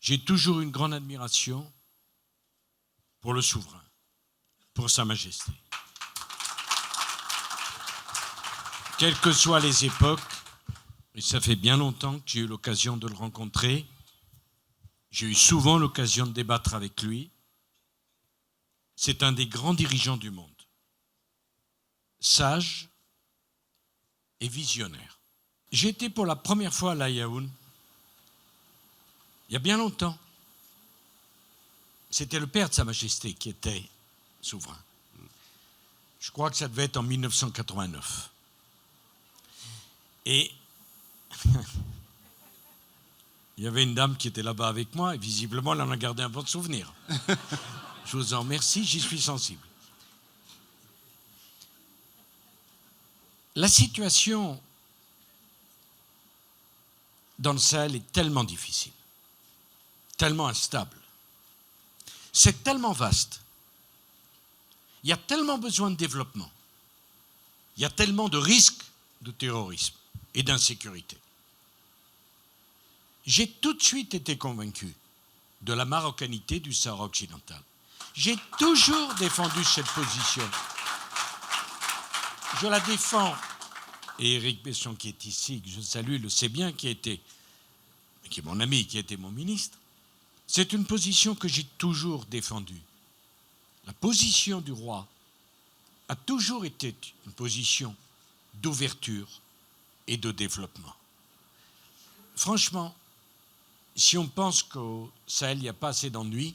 J'ai toujours une grande admiration pour le souverain, pour Sa Majesté. Quelles que soient les époques, et ça fait bien longtemps que j'ai eu l'occasion de le rencontrer, j'ai eu souvent l'occasion de débattre avec lui. C'est un des grands dirigeants du monde, sage et visionnaire. J'ai été pour la première fois à l'Aïaoun, il y a bien longtemps. C'était le père de Sa Majesté qui était souverain. Je crois que ça devait être en 1989. Et il y avait une dame qui était là-bas avec moi, et visiblement, elle en a gardé un bon souvenir. Je vous en remercie, j'y suis sensible. La situation dans le Sahel est tellement difficile, tellement instable. C'est tellement vaste. Il y a tellement besoin de développement. Il y a tellement de risques de terrorisme et d'insécurité. J'ai tout de suite été convaincu de la marocanité du Sahara occidental. J'ai toujours défendu cette position. Je la défends. Et Éric Besson, qui est ici, que je salue, le sait bien, qui est mon ami, qui a été mon ministre. C'est une position que j'ai toujours défendue. La position du roi a toujours été une position d'ouverture et de développement. Franchement, si on pense qu'au Sahel, il n'y a pas assez d'ennuis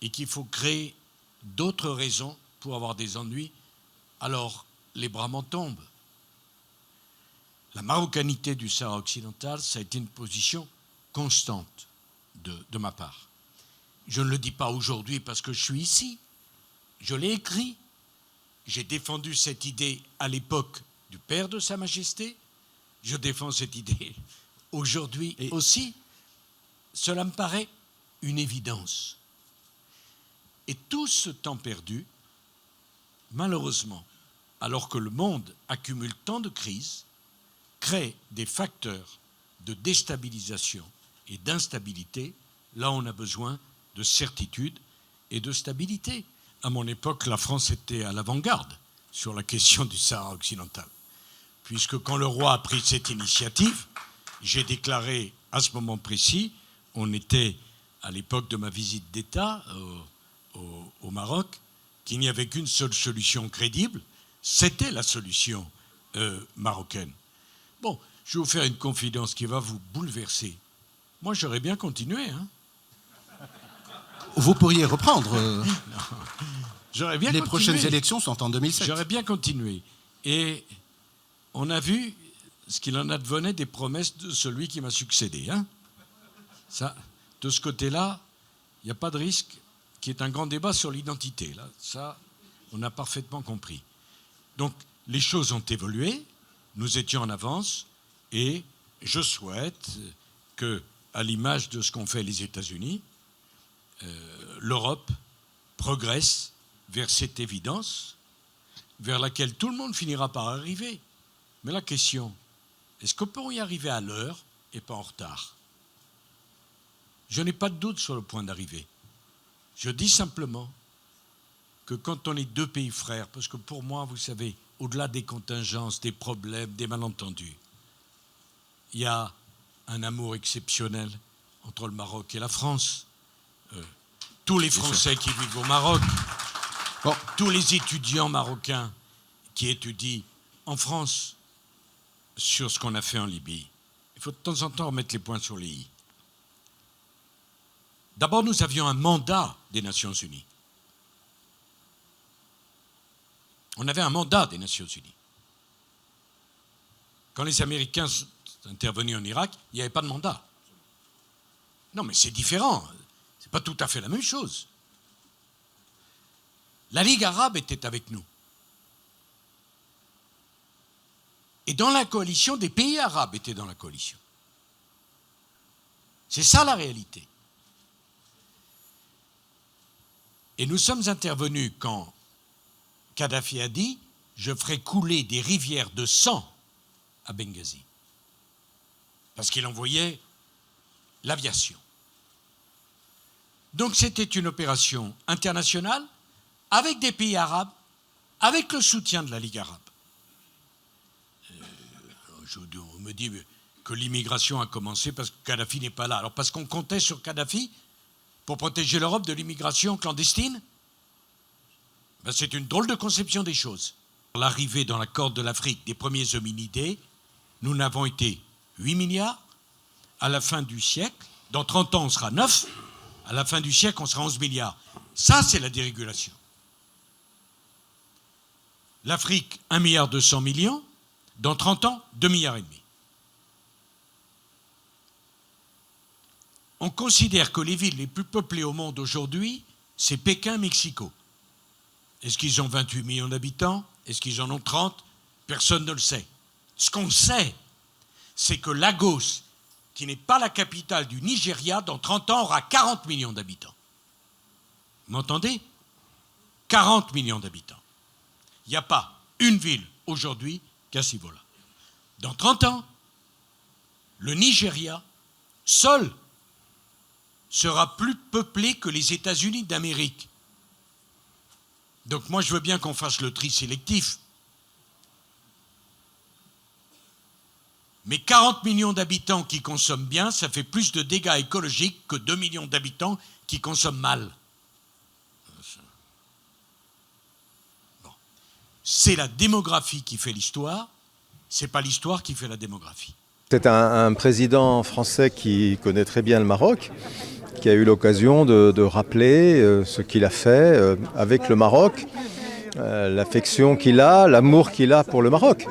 et qu'il faut créer d'autres raisons pour avoir des ennuis, alors les bras m'en tombent. La marocanité du Sahara occidental, ça a été une position constante de ma part. Je ne le dis pas aujourd'hui parce que je suis ici. Je l'ai écrit. J'ai défendu cette idée à l'époque du père de Sa Majesté. Je défends cette idée aujourd'hui aussi. Cela me paraît une évidence. Et tout ce temps perdu, malheureusement, alors que le monde accumule tant de crises, crée des facteurs de déstabilisation et d'instabilité. Là, on a besoin de certitude et de stabilité. À mon époque, la France était à l'avant-garde sur la question du Sahara occidental. Puisque quand le roi a pris cette initiative, j'ai déclaré à ce moment précis, on était à l'époque de ma visite d'État au Maroc, qu'il n'y avait qu'une seule solution crédible, c'était la solution marocaine. Bon, je vais vous faire une confidence qui va vous bouleverser. Moi, j'aurais bien continué. Hein. Vous pourriez reprendre. J'aurais bien Les continué. prochaines élections sont en 2007. J'aurais bien continué. Et on a vu ce qu'il en advenait des promesses de celui qui m'a succédé. Hein. Ça, de ce côté-là, il n'y a pas de risque qu'il y ait un grand débat sur l'identité. Là, ça, on a parfaitement compris. Donc, les choses ont évolué. Nous étions en avance et je souhaite que, à l'image de ce qu'ont fait les États-Unis, l'Europe progresse vers cette évidence vers laquelle tout le monde finira par arriver. Mais la question, est-ce qu'on peut y arriver à l'heure et pas en retard? Je n'ai pas de doute sur le point d'arriver. Je dis simplement que quand on est deux pays frères, parce que pour moi, vous savez, au-delà des contingences, des problèmes, des malentendus, il y a un amour exceptionnel entre le Maroc et la France. Tous les Français qui vivent au Maroc, tous les étudiants marocains qui étudient en France sur ce qu'on a fait en Libye. Il faut de temps en temps remettre les points sur les i. D'abord, nous avions un mandat des Nations Unies. On avait un mandat des Nations Unies. Quand les Américains sont intervenus en Irak, il n'y avait pas de mandat. Non, mais c'est différent. C'est pas tout à fait la même chose. La Ligue arabe était avec nous. Et dans la coalition, des pays arabes étaient dans la coalition. C'est ça la réalité. Et nous sommes intervenus quand Kadhafi a dit « Je ferai couler des rivières de sang à Benghazi ». Parce qu'il envoyait l'aviation. Donc c'était une opération internationale avec des pays arabes, avec le soutien de la Ligue arabe. On me dit que l'immigration a commencé parce que Kadhafi n'est pas là. Alors parce qu'on comptait sur Kadhafi pour protéger l'Europe de l'immigration clandestine? Ben, c'est une drôle de conception des choses. L'arrivée dans la Corne de l'Afrique des premiers hominidés, nous n'avons été 8 milliards. À la fin du siècle, dans 30 ans, on sera 9. À la fin du siècle, on sera 11 milliards. Ça, c'est la dérégulation. L'Afrique, 1,2 milliard. Dans 30 ans, 2,5 milliards. On considère que les villes les plus peuplées au monde aujourd'hui, c'est Pékin, Mexico. Est-ce qu'ils ont 28 millions d'habitants? Est-ce qu'ils en ont 30? Personne ne le sait. Ce qu'on sait, c'est que Lagos, qui n'est pas la capitale du Nigeria, dans 30 ans aura 40 millions d'habitants. Vous m'entendez? 40 millions d'habitants. Il n'y a pas une ville aujourd'hui qui a ce niveau-là. Dans 30 ans, le Nigeria, seul, sera plus peuplé que les États-Unis d'Amérique. Donc moi, je veux bien qu'on fasse le tri sélectif. Mais 40 millions d'habitants qui consomment bien, ça fait plus de dégâts écologiques que 2 millions d'habitants qui consomment mal. Bon. C'est la démographie qui fait l'histoire, c'est pas l'histoire qui fait la démographie. C'est un président français qui connaît très bien le Maroc, qui a eu l'occasion de rappeler ce qu'il a fait avec le Maroc, l'affection qu'il a, l'amour qu'il a pour le Maroc.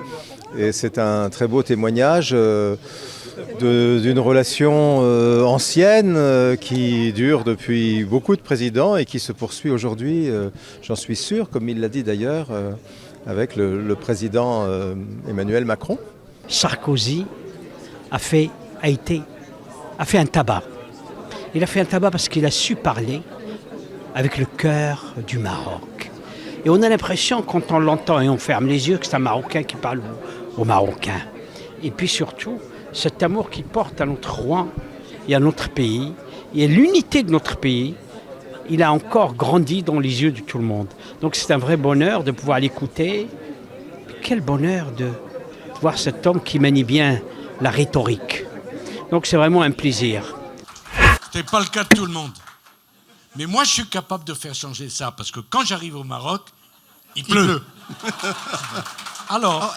Et c'est un très beau témoignage d'une relation ancienne qui dure depuis beaucoup de présidents et qui se poursuit aujourd'hui, j'en suis sûr, comme il l'a dit d'ailleurs, avec le président Emmanuel Macron. Sarkozy a fait un tabac. Il a fait un tabac parce qu'il a su parler avec le cœur du Maroc. Et on a l'impression, quand on l'entend et on ferme les yeux, que c'est un Marocain qui parle aux Marocains. Et puis surtout, cet amour qu'il porte à notre roi et à notre pays, et à l'unité de notre pays, il a encore grandi dans les yeux de tout le monde. Donc c'est un vrai bonheur de pouvoir l'écouter. Quel bonheur de voir cet homme qui manie bien la rhétorique. Donc c'est vraiment un plaisir. C'est pas le cas de tout le monde. Mais moi, je suis capable de faire changer ça, parce que quand j'arrive au Maroc, il pleut. Alors,